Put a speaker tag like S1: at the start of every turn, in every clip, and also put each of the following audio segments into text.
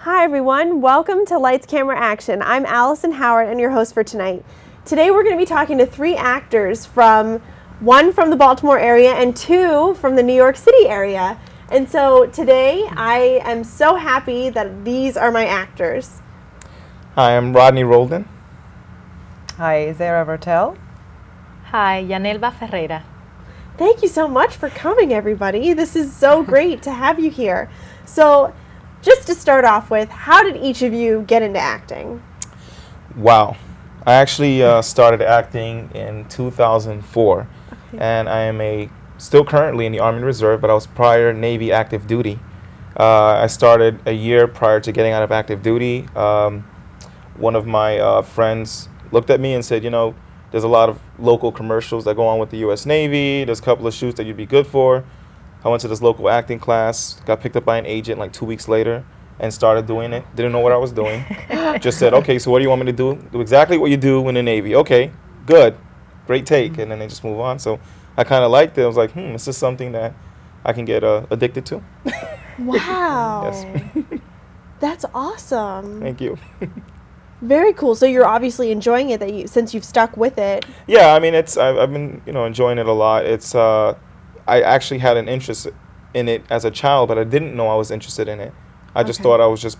S1: Hi everyone, welcome to Lights, Camera, Action. I'm Allison Howard and your host for tonight. Today we're going to be talking to 3 actors one from the Baltimore area and 2 from the New York City area. And so today I am so happy that these are my actors.
S2: Hi, I'm Rodney Roldan.
S3: Hi, Zara Vertel.
S4: Hi, Yanelba Ferreira.
S1: Thank you so much for coming, everybody. This is so great to have you here. So just to start off with, how did each of you get into acting?
S2: Wow. I actually started acting in 2004, and I am still currently in the Army Reserve, but I was prior Navy active duty. I started a year prior to getting out of active duty. One of my friends looked at me and said, you know, there's a lot of local commercials that go on with the U.S. Navy. There's a couple of shoots that you'd be good for. I went to this local acting class, got picked up by an agent like 2 weeks later, and started doing it. Didn't know what I was doing. Just said, okay, so what do you want me to do? Do exactly what you do in the Navy. Okay, good. Great take. And then they just move on. So I kind of liked it. I was like, this is something that I can get addicted to.
S1: Wow.
S2: Yes.
S1: That's awesome.
S2: Thank you.
S1: Very cool. So you're obviously enjoying it since you've stuck with it.
S2: Yeah, I mean, I've been enjoying it a lot. I actually had an interest in it as a child, but I didn't know I was interested in it. I just thought I was just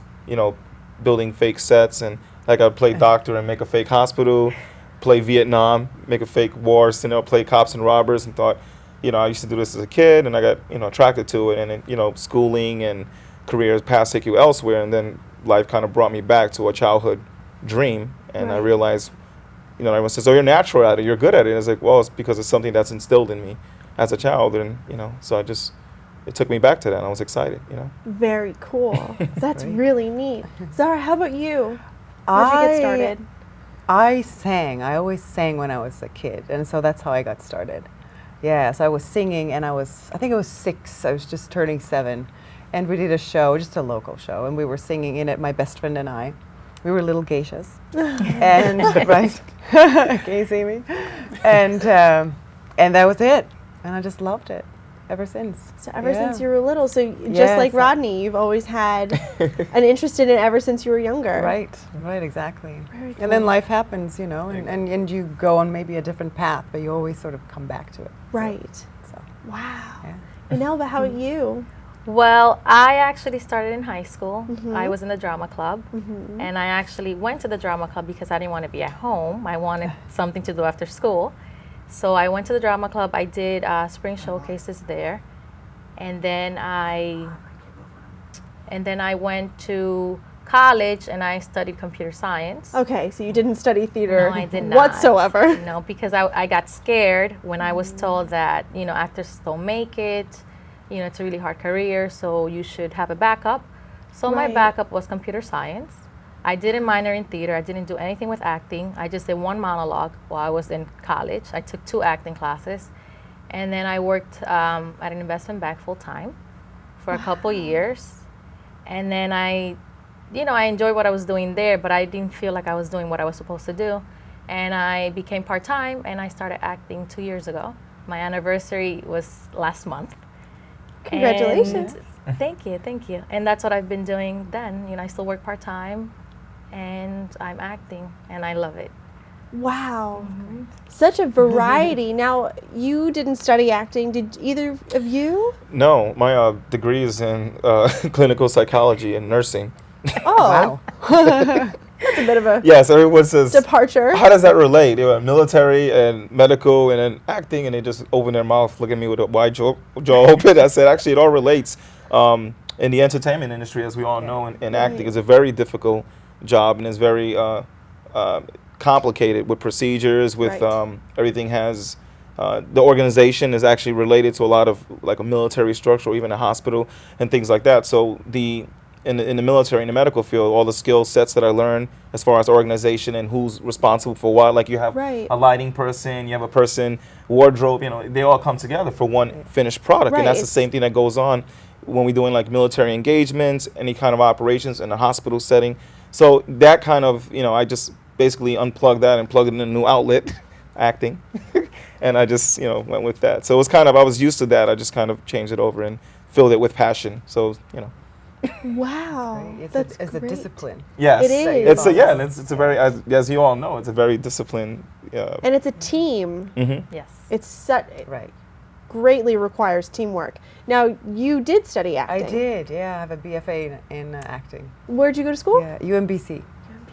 S2: building fake sets, and like I'd play doctor and make a fake hospital, play Vietnam, make a fake war, play cops and robbers, and thought, I used to do this as a kid, and I got attracted to it, and then, schooling and careers paths take you elsewhere, and then life kind of brought me back to a childhood dream, and I realized, everyone says, oh, you're natural at it, you're good at it. And it's like, well, it's because it's something that's instilled in me as a child, and so it took me back to that, and I was excited.
S1: Very cool. That's really neat. Zara, how about you? How'd you get started?
S3: I sang. I always sang when I was a kid, and so that's how I got started. Yeah, so I was singing, and I think it was 6. I was just turning 7, and we did a show, just a local show, and we were singing in it, my best friend and I. We were little geishas, and right, can you see me? And that was it, and I just loved it ever since.
S1: So ever since you were little, so just like Rodney, you've always had an interest in it ever since you were younger.
S3: Right, exactly.
S1: Very cool.
S3: And then life happens, and you go on maybe a different path, but you always sort of come back to it.
S1: Right.
S3: So.
S1: Wow.
S3: Yeah.
S1: Yanelba, how about you?
S4: Well, I actually started in high school. I was in the drama club, and I actually went to the drama club because I didn't want to be at home. I wanted something to do after school. So I went to the drama club. I did spring showcases there, and then I went to college and I studied computer science.
S1: Okay, so you didn't study theater
S4: No, I did not.
S1: whatsoever.
S4: No, because I got scared when I was told that, actors don't make it, it's a really hard career, so you should have a backup. So my backup was computer science. I didn't minor in theater. I didn't do anything with acting. I just did 1 monologue while I was in college. I took 2 acting classes. And then I worked at an investment bank full time for a couple years. And then I enjoyed what I was doing there, but I didn't feel like I was doing what I was supposed to do. And I became part-time, and I started acting 2 years ago. My anniversary was last month.
S1: Congratulations.
S4: And thank you. And that's what I've been doing then. I still work part-time, and I'm acting, and I love it.
S1: Wow. Such a variety. Now, you didn't study acting. Did either of you?
S2: No, my degree is in clinical psychology and nursing.
S1: Oh. Wow. That's a bit of a
S2: yes, everyone says
S1: departure.
S2: How does that relate? They were military and medical and then acting, and they just open their mouth, look at me with a wide jaw open. I said, actually, it all relates. In the entertainment industry, as we all know, and acting is a very difficult job, and it's very complicated with procedures. With everything has the organization is actually related to a lot of like a military structure or even a hospital and things like that. So in the military, in the medical field, all the skill sets that I learned as far as organization and who's responsible for what, like you have a lighting person, you have a person, wardrobe, they all come together for one finished product. And that's the same thing that goes on when we're doing like military engagements, any kind of operations in a hospital setting. So that kind of, I just basically unplugged that and plugged it in a new outlet, acting. And I just, went with that. So it was kind of, I was used to that. I just kind of changed it over and filled it with passion. So,
S1: Wow.
S3: It's a
S1: great.
S3: discipline.
S2: Yes,
S1: It is.
S2: and it's a very, as you all know, it's a very disciplined.
S1: And it's a team.
S4: Yes.
S1: It's
S3: Right.
S1: greatly requires teamwork. Now, you did study acting.
S3: I did, yeah. I have a BFA in acting.
S1: Where'd you go to school?
S3: Yeah, UMBC,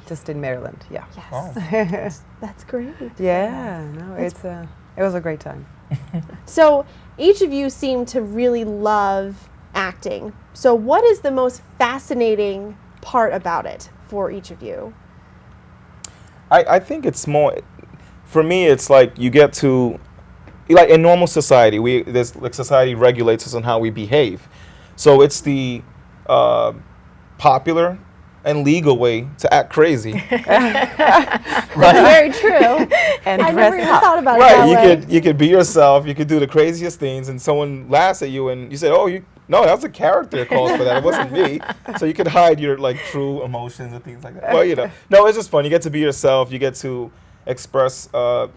S3: just in Maryland. Yeah.
S1: Yes.
S2: Oh.
S1: That's great.
S3: Yeah. No, it was a great time.
S1: So, each of you seem to really love acting. So, what is the most fascinating part about it for each of you?
S2: I think it's more, for me, it's like you get to, like in normal society, society regulates us on how we behave. So it's the popular and legal way to act crazy.
S1: That's very true.
S3: And
S1: I never even thought about it
S2: Right,
S1: that way.
S2: you could be yourself, you could do the craziest things, and someone laughs at you, and you say, "Oh, no, that was a character that calls for that. It wasn't me." So you could hide your like true emotions and things like that. Well, no, it's just fun. You get to be yourself. You get to express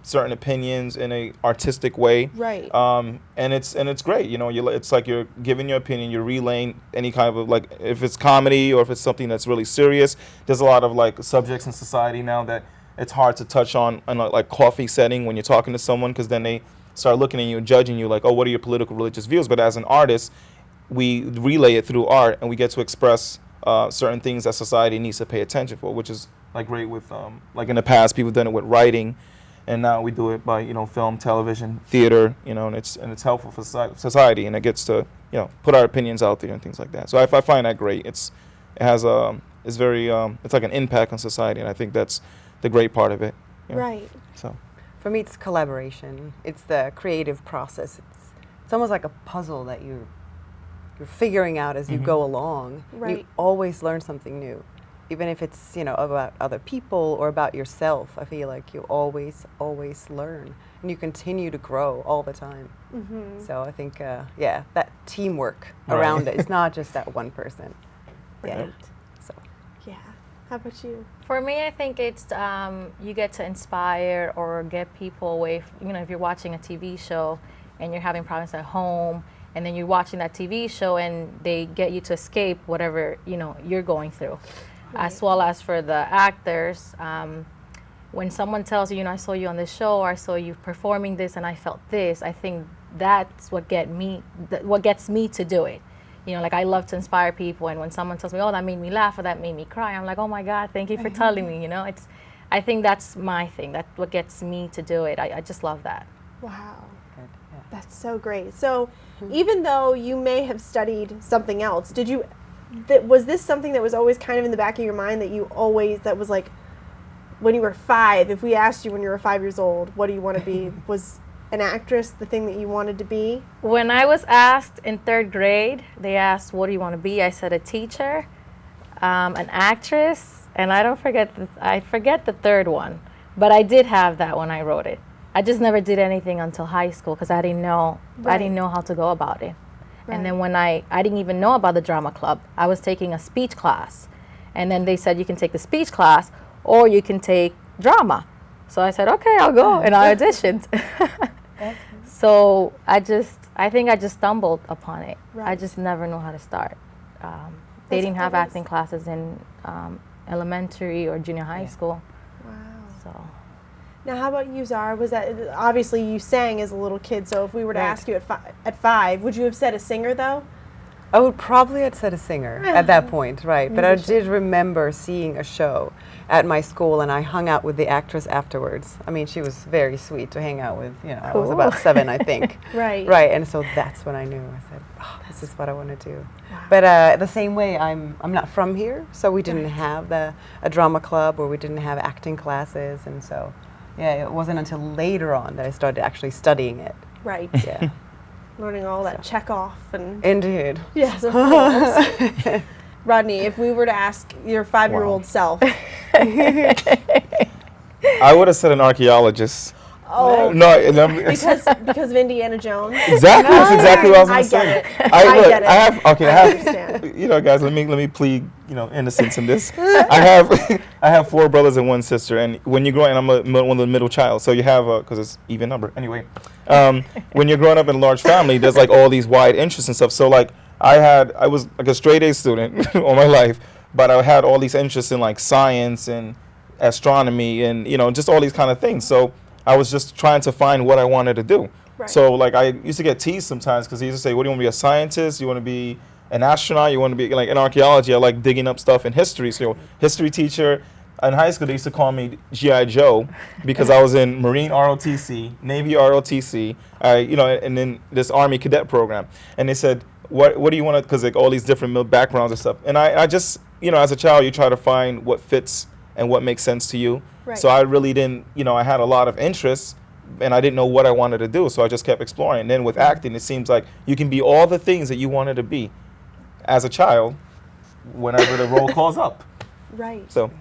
S2: certain opinions in a artistic way.
S1: Right.
S2: And it's great. It's like you're giving your opinion. You're relaying any kind of like, if it's comedy or if it's something that's really serious. There's a lot of like subjects in society now that it's hard to touch on in a like coffee setting when you're talking to someone, because then they start looking at you and judging you like, oh, what are your political, religious views? But as an artist, we relay it through art, and we get to express certain things that society needs to pay attention for, which is like great with like in the past people have done it with writing, and now we do it by film, television, theater, and it's helpful for society, and it gets to put our opinions out there and things like that. So I find that great. It's very it's like an impact on society, and I think that's the great part of it.
S1: Right.
S2: So
S3: For me, it's collaboration. It's the creative process. It's almost like a puzzle that you're figuring out as you go along.
S1: Right.
S3: You always learn something new, even if it's about other people or about yourself. I feel like you always learn, and you continue to grow all the time. So I think that teamwork around it. It's not just that one person. Yeah.
S1: Right.
S3: So
S1: Yeah. How about you?
S4: For me, I think it's you get to inspire or get people away. If you're watching a TV show and you're having problems at home, and then you're watching that TV show and they get you to escape whatever you're going through.
S1: Right.
S4: As well as for the actors, when someone tells you, I saw you on this show, or I saw you performing this and I felt this, I think that's what gets me to do it. Like I love to inspire people, and when someone tells me, oh, that made me laugh or that made me cry, I'm like, oh my God, thank you for telling me. I think that's my thing. That's what gets me to do it. I just love that.
S1: Wow.
S3: good. Yeah.
S1: That's so great. So even though you may have studied something else, was this something that was always kind of in the back of your mind that was like, when you were 5, if we asked you when you were 5 years old, what do you want to be? Was an actress the thing that you wanted to be?
S4: When I was asked in 3rd grade, they asked, what do you want to be? I said a teacher, an actress, and I forget the third one, but I did have that when I wrote it. I just never did anything until high school because I didn't know how to go about it.
S1: Right.
S4: And then when I didn't even know about the drama club. I was taking a speech class, and then they said you can take the speech class or you can take drama. So I said, okay, I'll go, and I auditioned. So I think I just stumbled upon it.
S1: Right.
S4: I just never knew how to start. They didn't have acting classes in elementary or junior high school.
S1: Wow.
S4: So
S1: Now, how about you, Zara? Was that, obviously you sang as a little kid, so if we were to
S3: Right.
S1: ask you at 5, would you have said a singer though?
S3: I would probably have said a singer at that point, right? But I did remember seeing a show at my school, and I hung out with the actress afterwards. I mean, she was very sweet to hang out with. I was about 7, I think.
S1: Right.
S3: Right, and so that's when I knew. I said, oh, this is what I want to do. But the same way, I'm not from here, so we didn't have a drama club, or we didn't have acting classes, and so, yeah, it wasn't until later on that I started actually studying it.
S1: Right.
S3: Yeah.
S1: Learning all that check off and...
S3: Indeed.
S1: Yes, of course. Rodney, if we were to ask your 5-year-old self...
S2: I would have said an archeologist.
S1: Oh,
S2: No,
S1: because of Indiana Jones?
S2: exactly. That's exactly what I was going
S1: I
S2: to say.
S1: get it. I get it.
S2: I
S1: understand.
S2: guys, let me plead, innocence in this. I have 4 brothers and 1 sister, and when you're growing, I'm one of the middle child, so you have because it's even number anyway. When you're growing up in a large family, there's like all these wide interests and stuff. So like I was like a straight A student all my life, but I had all these interests in like science and astronomy and, you know, just all these kind of things. So I was just trying to find what I wanted to do.
S1: Right.
S2: So like I used to get teased sometimes because he used to say, what do you want to be, a scientist? You want to be an astronaut? You want to be like in archaeology? I like digging up stuff in history. So history teacher. In high school, they used to call me G.I. Joe because I was in Marine ROTC, Navy ROTC, you know, and then this Army cadet program. And they said, what do you want to, because like all these different backgrounds and stuff. And I just, you know, as a child, you try to find what fits and what makes sense to you.
S1: Right.
S2: So I really didn't, you know, I had a lot of interests and I didn't know what I wanted to do. So I just kept exploring. And then with acting, it seems like you can be all the things that you wanted to be as a child whenever the role calls up.
S1: Right.
S2: So.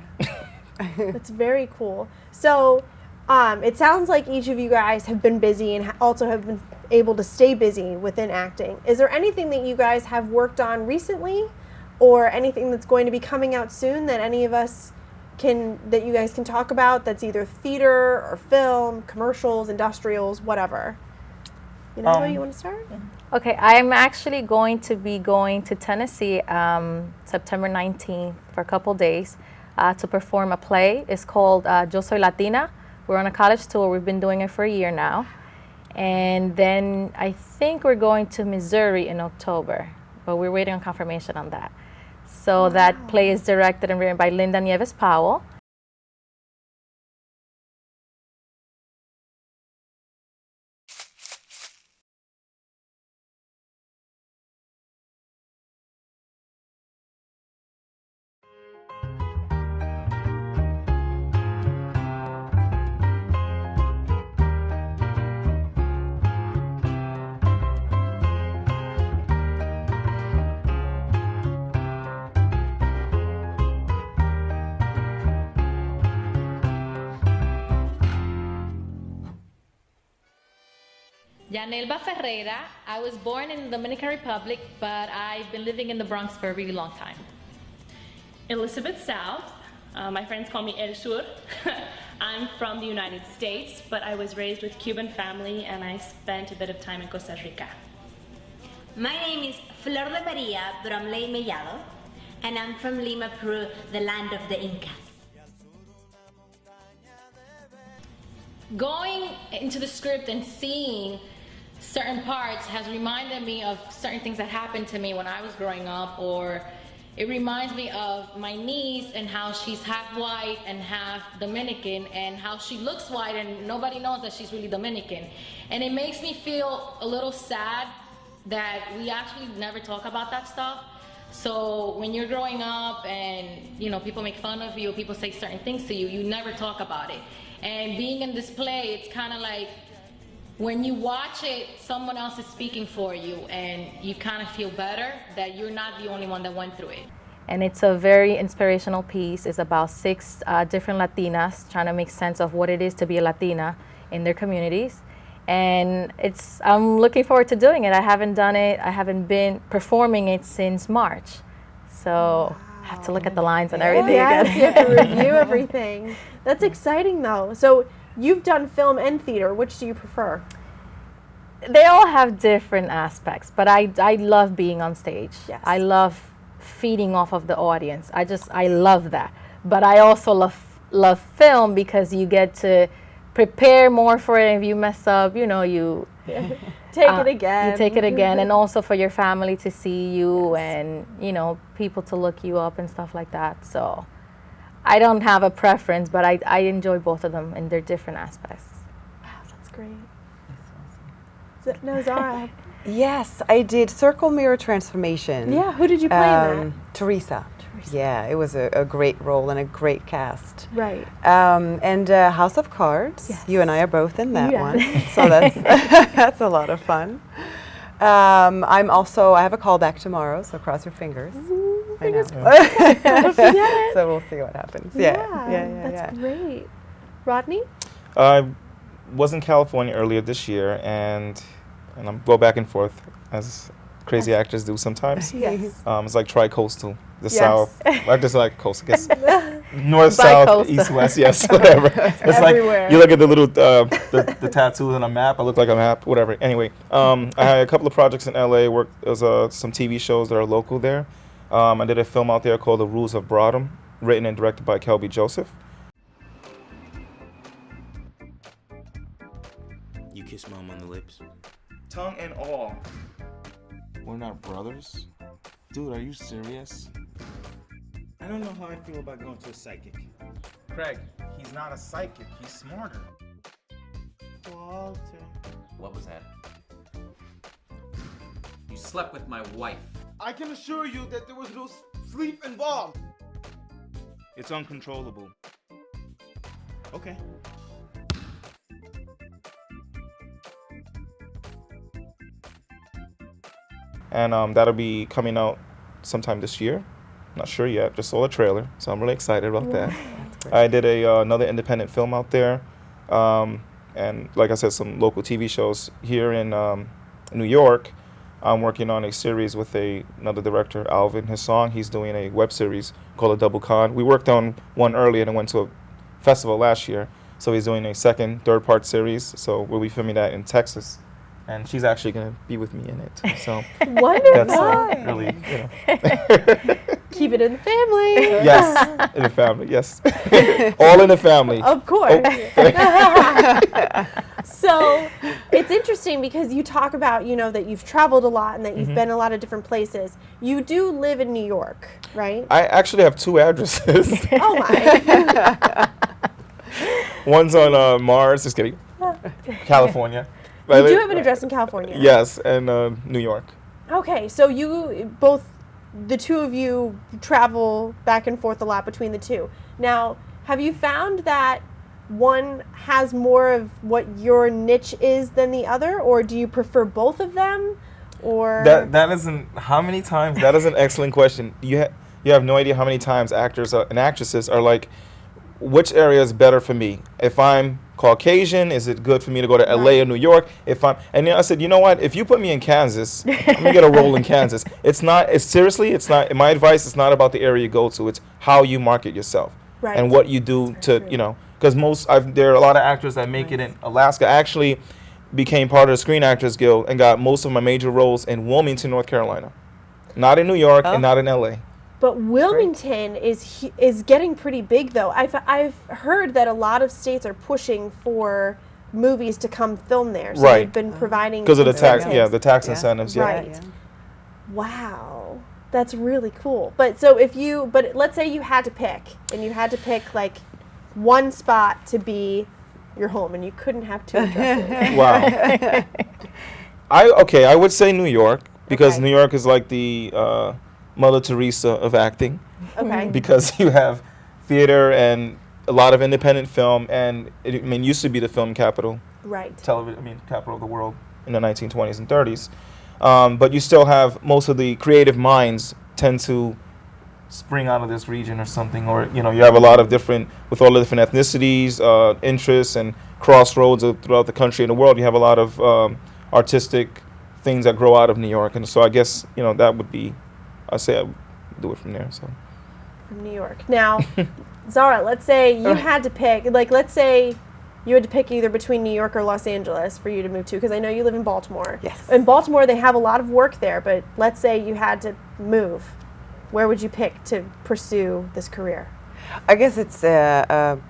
S1: That's very cool. So it sounds like each of you guys have been busy and also have been able to stay busy within acting. Is there anything that you guys have worked on recently or anything that's going to be coming out soon that any of us that you guys can talk about, that's either theater or film, commercials, industrials, whatever? You know, you want to start?
S4: Okay, I'm actually going to be going to Tennessee September 19th for a couple days. To perform a play. It's called Yo Soy Latina. We're on a college tour. We've been doing it for a year now. And then I think we're going to Missouri in October, but we're waiting on confirmation on that. So that play is directed and written by Linda Nieves Powell. Yanelba Ferreira. I was born in the Dominican Republic, but I've been living in the Bronx for a really long time.
S5: Elizabeth South. My friends call me El Sur. I'm from the United States, but I was raised with Cuban family and I spent a bit of time in Costa Rica.
S6: My name is Flor de Maria Bromley Mellado, and I'm from Lima, Peru, the land of the Incas.
S4: Going into the script and seeing certain parts has reminded me of certain things that happened to me when I was growing up, or it reminds me of my niece and how she's half white and half Dominican and how she looks white and nobody knows that she's really Dominican. And it makes me feel a little sad that we actually never talk about that stuff. So when you're growing up and, you know, people make fun of you, people say certain things to you, you never talk about it. And being in this play, it's kind of like when you watch it, someone else is speaking for you and you kind of feel better that you're not the only one that went through it. And it's a very inspirational piece. It's about 6 different Latinas trying to make sense of what it is to be a Latina in their communities. And I'm looking forward to doing it. I haven't done it. I haven't been performing it since March. So I have to look at the lines and everything
S1: Yes,
S4: again.
S1: you have to review everything. That's exciting though. So you've done film and theater. Which do you prefer?
S4: They all have different aspects, but I love being on stage.
S1: Yes.
S4: I love feeding off of the audience. I love that. But I also love film because you get to prepare more for it. If you mess up, you know, you
S1: take it again.
S4: You take it again, and also for your family to see you and, you know, people to look you up and stuff like that. So I don't have a preference, but I enjoy both of them in their different aspects.
S1: Wow, that's great. No, Zara.
S3: Yes, I did Circle Mirror Transformation.
S1: Yeah, who did you play in that?
S3: Teresa. Yeah, it was a great role and a great cast.
S1: Right.
S3: And House of Cards.
S1: Yes.
S3: You and I are both in that
S1: Yeah.
S3: one, so that's a lot of fun. I have a call back tomorrow, so cross your fingers. I know.
S1: Don't forget it.
S3: So we'll see what happens.
S1: That's great. Rodney?
S2: I was in California earlier this year, and I'm go back and forth as crazy actors do sometimes.
S1: Yes.
S2: It's like tri-coastal, the
S1: Yes.
S2: South. I just like coast, I guess. North, south,
S4: Bi-coastal.
S2: east, west, yes, whatever. It's
S1: Everywhere.
S2: like you look at the little the tattoos on a map. I look like a map, whatever. Anyway, I had a couple of projects in LA. Worked as some TV shows that are local there. I did a film out there called The Rules of Broadham, written and directed by Kelby Joseph.
S7: You kiss mom on the lips.
S2: Tongue and all. We're not brothers? Dude, are you serious?
S7: I don't know how I feel about going to a psychic.
S2: Craig, he's not a psychic. He's smarter.
S7: Walter.
S8: What was that? You slept with my wife.
S9: I can assure you that there was no sleep involved.
S2: It's uncontrollable.
S7: Okay.
S2: And that'll be coming out sometime this year. Not sure yet. Just saw a trailer, so I'm really excited about that. I did another independent film out there, and like I said, some local TV shows here in New York. I'm working on a series with another director, Alvin Hassan. He's doing a web series called A Double Con. We worked on one earlier and went to a festival last year, so he's doing a second, third-part series. So we'll be filming that in Texas. And she's actually going to be with me in it. So
S1: Wonderful.
S2: that's really, you know.
S1: Keep it in the family.
S2: Yes, in the family, yes. All in the family.
S1: Of course. So it's interesting because you talk about, you know, that you've traveled a lot and that you've been a lot of different places. You do live in New York, right?
S2: I actually have 2 addresses.
S1: Oh my.
S2: One's on Mars, just kidding, California.
S1: You do have an address in California.
S2: Yes, and New York.
S1: Okay, so you both, the two of you, travel back and forth a lot between the two. Now, have you found that one has more of what your niche is than the other, or do you prefer both of them, or?
S2: That isn't, how many times, that is an excellent question. You have no idea how many times actors and actresses are like, which area is better for me? If I'm Caucasian, is it good for me to go to LA or New York? And then I said, you know what? If you put me in Kansas, I'm gonna get a role in Kansas. It's not. My advice is not about the area you go to. It's how you market yourself and what you do to, you know. Because there are a lot of actors that make it in Alaska. I actually became part of the Screen Actors Guild and got most of my major roles in Wilmington, North Carolina, not in New York and not in LA.
S1: But Wilmington is getting pretty big, though. I've heard that a lot of states are pushing for movies to come film there. So they've been providing
S2: because of the tax,
S1: incentives.
S2: the tax incentives. Yeah.
S1: Right.
S3: Yeah.
S1: Wow, that's really cool. But let's say you had to pick, and you had to pick like one spot to be your home, and you couldn't have 2 addresses.
S2: Wow. I would say New York because New York is like the Mother Teresa of acting.
S1: Okay.
S2: Because you have theater and a lot of independent film, and it used to be the film capital.
S1: Right.
S2: Capital of the world in the 1920s and 30s. But you still have most of the creative minds tend to spring out of this region or something, or you have a lot of different, with all the different ethnicities, interests, and crossroads throughout the country and the world. You have a lot of artistic things that grow out of New York, and so I guess that would be. I say I would do it from there. So.
S1: From New York. Now, Zara, let's say you had to pick. Let's say you had to pick either between New York or Los Angeles for you to move to, because I know you live in Baltimore.
S3: Yes.
S1: In Baltimore, they have a lot of work there, but let's say you had to move. Where would you pick to pursue this career?
S3: I guess it's a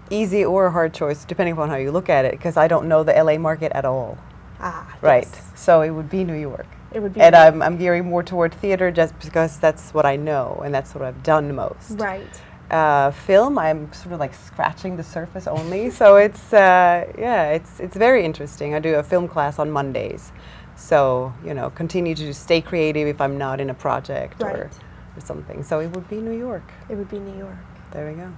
S3: easy or a hard choice, depending upon how you look at it, because I don't know the LA market at all. Right.
S1: Yes.
S3: So it would be New York.
S1: It would be.
S3: And I'm gearing more toward theater just because that's what I know and that's what I've done most.
S1: Right.
S3: Film, I'm sort of like scratching the surface only. So it's it's very interesting. I do a film class on Mondays. So, continue to stay creative if I'm not in a project or something. So it would be New York.
S1: It would be New York.
S3: There we go.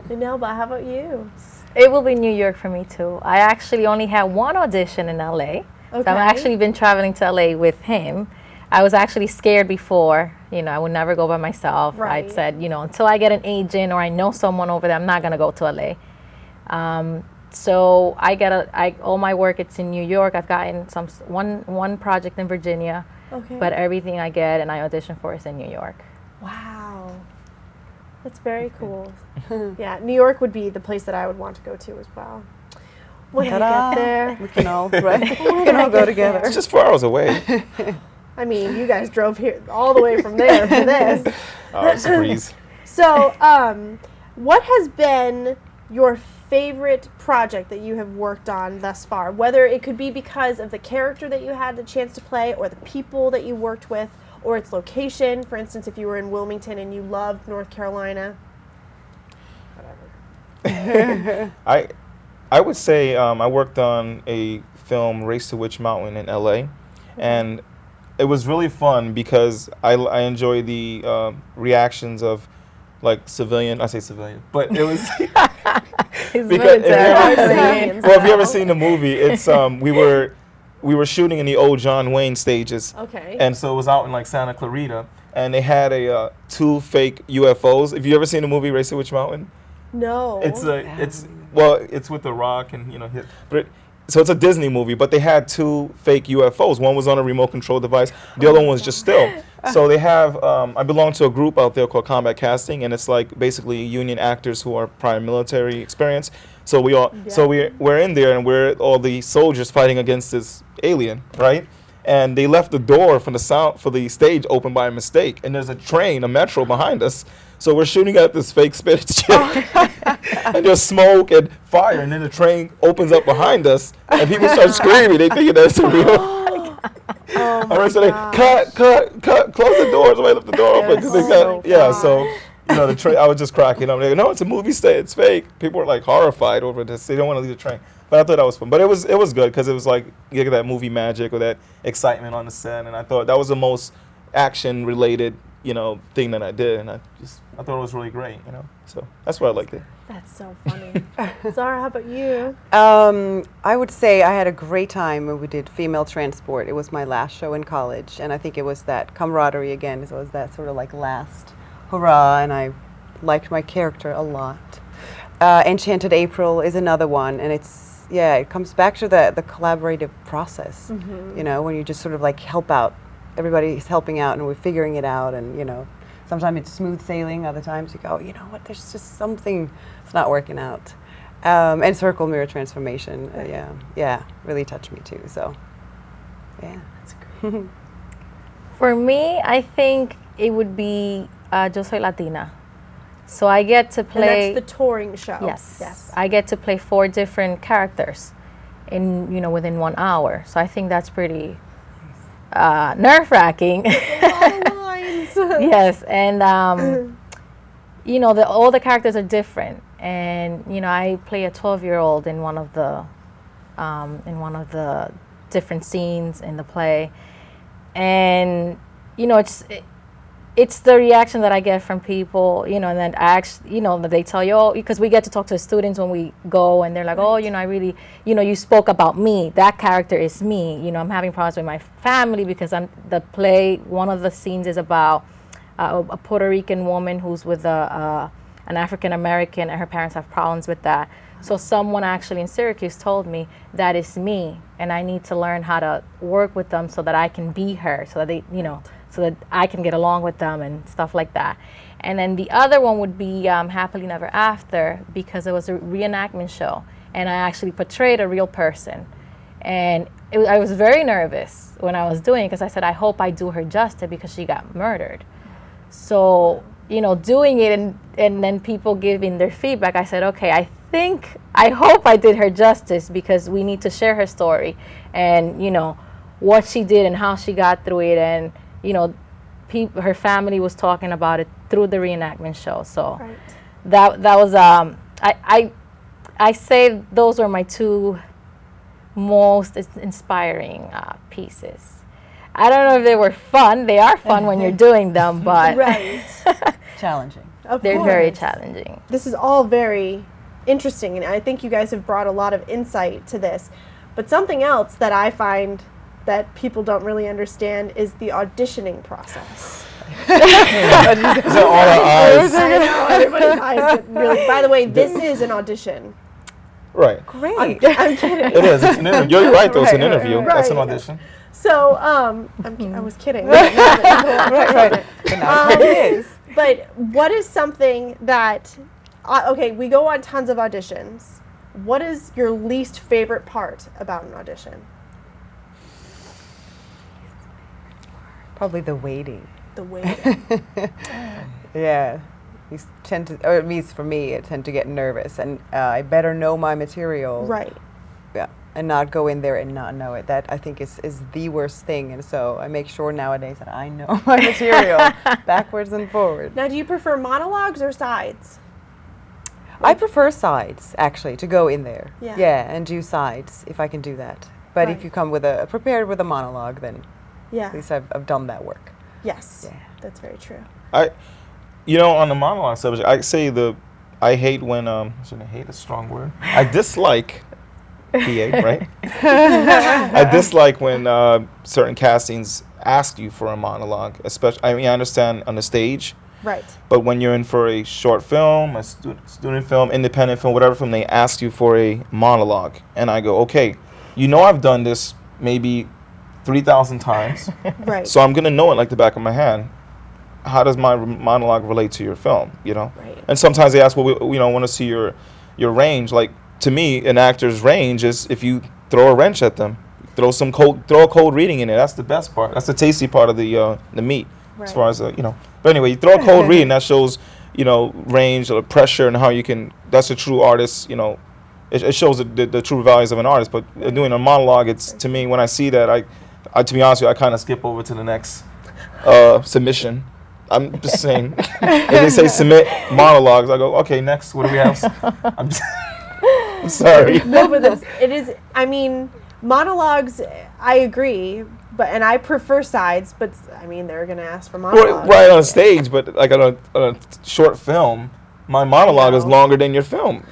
S1: Yanelba, how about you?
S4: It will be New York for me too. I actually only had one audition in LA.
S1: Okay.
S4: So I've actually been traveling to LA with him. I was actually scared before, I would never go by myself.
S1: Right.
S4: I said, until I get an agent or I know someone over there, I'm not gonna go to LA. So all my work, it's in New York. I've gotten one project in Virginia, but everything I get and I audition for is in New York.
S1: Wow. That's very cool. Yeah, New York would be the place that I would want to go to as well. When I get there.
S3: We can all, right? We can all go together.
S2: It's just 4 hours away.
S1: I mean, you guys drove here all the way from there for this.
S2: Oh, it's a breeze.
S1: So, what has been your favorite project that you have worked on thus far? Whether it could be because of the character that you had the chance to play, or the people that you worked with, or its location. For instance, if you were in Wilmington and you loved North Carolina. Whatever.
S2: I would say I worked on a film, Race to Witch Mountain, in LA, and it was really fun because I enjoy the reactions of like civilian. I say civilian, but it was because if you ever seen the movie, it's we were shooting in the old John Wayne stages.
S1: Okay.
S2: And so it was out in like Santa Clarita, and they had 2 fake UFOs. If you ever seen the movie Race to Witch Mountain?
S1: No.
S2: It's with The Rock and so it's a Disney movie, but they had 2 fake UFOs. One was on a remote control device. The other one was just still. So they have, I belong to a group out there called Combat Casting, and it's like basically union actors who are prior military experience. So we're in there, and we're all the soldiers fighting against this alien, right? And they left the door for the stage open by mistake, and there's a metro behind us. So we're shooting at this fake spirit ship, and there's smoke and fire, and then the train opens up behind us, and people start screaming. They think that's a real. So they cut, close the door. Somebody left the door open because they got the train. I was just cracking up. They go, no, it's a movie set. It's fake. People were like horrified over this. They don't want to leave the train. But I thought that was fun. But it was good because it was like you get that movie magic or that excitement on the set, and I thought that was the most action related thing that I did, and I thought it was really great, So that's why I liked it.
S1: That's so funny. Zara, how about you?
S3: I would say I had a great time when we did Female Transport. It was my last show in college, and I think it was that camaraderie again. It was that sort of like last hurrah, and I liked my character a lot. Enchanted April is another one, and it comes back to the collaborative process, when you just sort of like help out. Everybody's helping out, and we're figuring it out, and sometimes it's smooth sailing, other times you go, there's just something that's not working out. And Circle Mirror Transformation, really touched me too, so yeah. That's great.
S4: For me, I think it would be Yo Soy Latina. So I get to play...
S1: And that's the touring show.
S4: Yes. I get to play 4 different characters within 1 hour. So I think that's pretty nerve-wracking.
S1: That's a lot of lines.
S4: Yes, and all the characters are different. And I play a 12-year-old in one of the different scenes in the play. And it's the reaction that I get from people, and then they tell you, because we get to talk to the students when we go, and they're like, I really, you spoke about me. That character is me. I'm having problems with my family because one of the scenes is about a Puerto Rican woman who's with an African American, and her parents have problems with that. So someone actually in Syracuse told me that is me, and I need to learn how to work with them so that I can be her, so that they, so that I can get along with them and stuff like that. And then the other one would be Happily Never After, because it was a reenactment show, and I actually portrayed a real person. And I was very nervous when I was doing it, because I said, I hope I do her justice, because she got murdered. So, doing it and then people giving their feedback, I said, okay, I hope I did her justice, because we need to share her story and, what she did and how she got through it. And her family was talking about it through the reenactment show. So right. that was I say those were my 2 most inspiring pieces. I don't know if they were fun. They are fun when you're doing them, but
S1: right.
S3: Challenging.
S4: They're very challenging.
S1: This is all very interesting, and I think you guys have brought a lot of insight to this. But something else that I find that people don't really understand is the auditioning process.
S2: All our eyes.
S1: I know, everybody's eyes get really. By the way, this is an audition.
S2: Right.
S3: Great.
S1: I'm kidding.
S2: It is. It's an interview. You're right, though. It's an interview.
S1: right.
S2: That's an audition.
S1: So, I was kidding.
S3: Right. And that's what it is.
S1: But what is something that, okay, we go on tons of auditions. What is your least favorite part about an audition?
S3: Probably the waiting.
S1: The waiting.
S3: Yeah. You tend to, or at least for me, I tend to get nervous, and I better know my material.
S1: Right.
S3: Yeah. And not go in there and not know it. That I think is the worst thing. And so I make sure nowadays that I know my material backwards and forwards.
S1: Now, do you prefer monologues or sides?
S3: I prefer sides, actually, to go in there.
S1: Yeah.
S3: Yeah, and do sides if I can do that. But
S1: Right.
S3: if you come prepared with a monologue, then
S1: Yeah.
S3: at least I've done that work.
S1: Yes.
S3: Yeah.
S1: That's very true.
S2: On the monologue subject, I say I hate when, shouldn't hate a strong word. I dislike, PA, right? I dislike when certain castings ask you for a monologue, especially, I understand on the stage,
S1: Right.
S2: but when you're in for a short film, a student film, independent film, whatever film, they ask you for a monologue. And I go, okay, I've done this maybe 3,000 times,
S1: Right.
S2: so I'm going to know it like the back of my hand. How does my monologue relate to your film,
S1: Right.
S2: And sometimes they ask, well, we want to see your range. Like, to me, an actor's range is if you throw a wrench at them, throw a cold reading in it. That's the best part. That's the tasty part of the meat,
S1: Right.
S2: as far as, But anyway, you throw a cold reading, that shows, range or pressure and how you can, that's a true artist, it shows the true values of an artist. But doing a monologue, it's, to me, when I see that, I to be honest with you, I kind of skip over to the next submission. I'm just saying, if they say submit monologues, I go, okay, next, what do we have? I'm sorry.
S1: No, but it is, monologues, I agree, and I prefer sides, but, they're going to ask for monologues.
S2: Right on stage, but like on a short film, my monologue is longer than your film.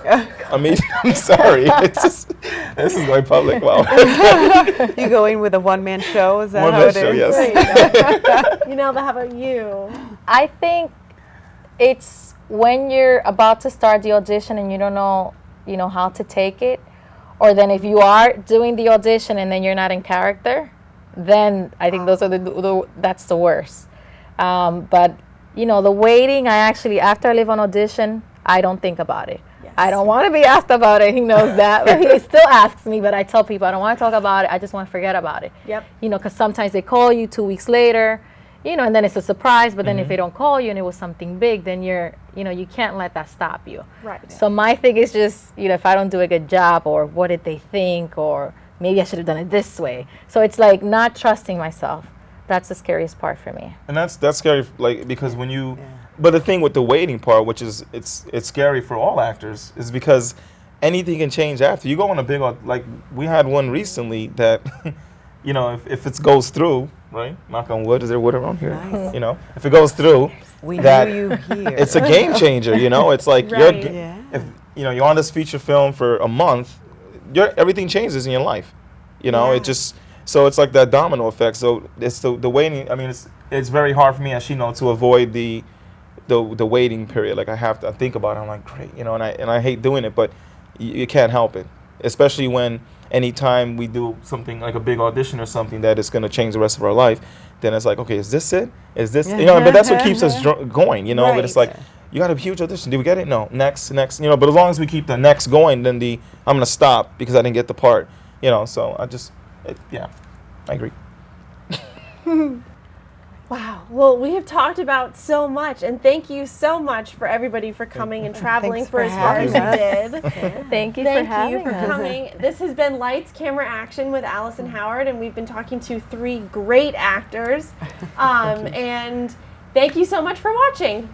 S2: I'm sorry. It's just, this is going public. Wow.
S3: You go in with a one-man show? Is that how
S2: One-man
S3: it
S2: show,
S3: is?
S2: yes.
S1: Yanelba, how about you?
S4: I think it's when you're about to start the audition and you don't know, how to take it, or then if you are doing the audition and then you're not in character, then I think those are that's the worst. But the waiting, after I leave an audition, I don't think about it.
S1: Yes.
S4: I don't want to be asked about it. He knows that, but he still asks me. But I tell people I don't want to talk about it. I just want to forget about it.
S1: Yep.
S4: Because sometimes they call you 2 weeks later, and then it's a surprise. But then if they don't call you and it was something big, then you can't let that stop you.
S1: Right.
S4: So my thing is just, if I don't do a good job, or what did they think, or maybe I should have done it this way. So it's like not trusting myself. That's the scariest part for me.
S2: And that's scary, like, because when you, but the thing with the waiting part, which is it's scary for all actors, is because anything can change after. You go on a big, like, we had one recently that, if it goes through, right? Knock on wood. Is there wood around here?
S3: Nice.
S2: If it goes through,
S3: We
S2: that
S3: knew you here.
S2: it's a game changer. It's like
S1: Right.
S2: if you're on this feature film for a month, everything changes in your life. It just, so it's like that domino effect. So it's the waiting. It's very hard for me, as she knows, to avoid the waiting period. Like, I have to think about it. I'm like, great, and I hate doing it, but you can't help it. Especially when anytime we do something like a big audition or something that is going to change the rest of our life, then it's like, okay, is this it? Is this, but that's what keeps us going, But it's like, you got a huge audition. Did we get it? No. Next, but as long as we keep the next going, then I'm going to stop because I didn't get the part, so I just, I agree.
S1: Wow. Well, we have talked about so much, and thank you so much for everybody for coming and traveling
S3: Thanks
S1: for
S3: for
S1: as far as you
S3: having
S1: did.
S4: Thank you for
S1: Thank
S4: having
S1: you for
S4: us.
S1: coming. This has been Lights, Camera, Action with Allison Howard, and we've been talking to 3 great actors. And thank you so much for watching.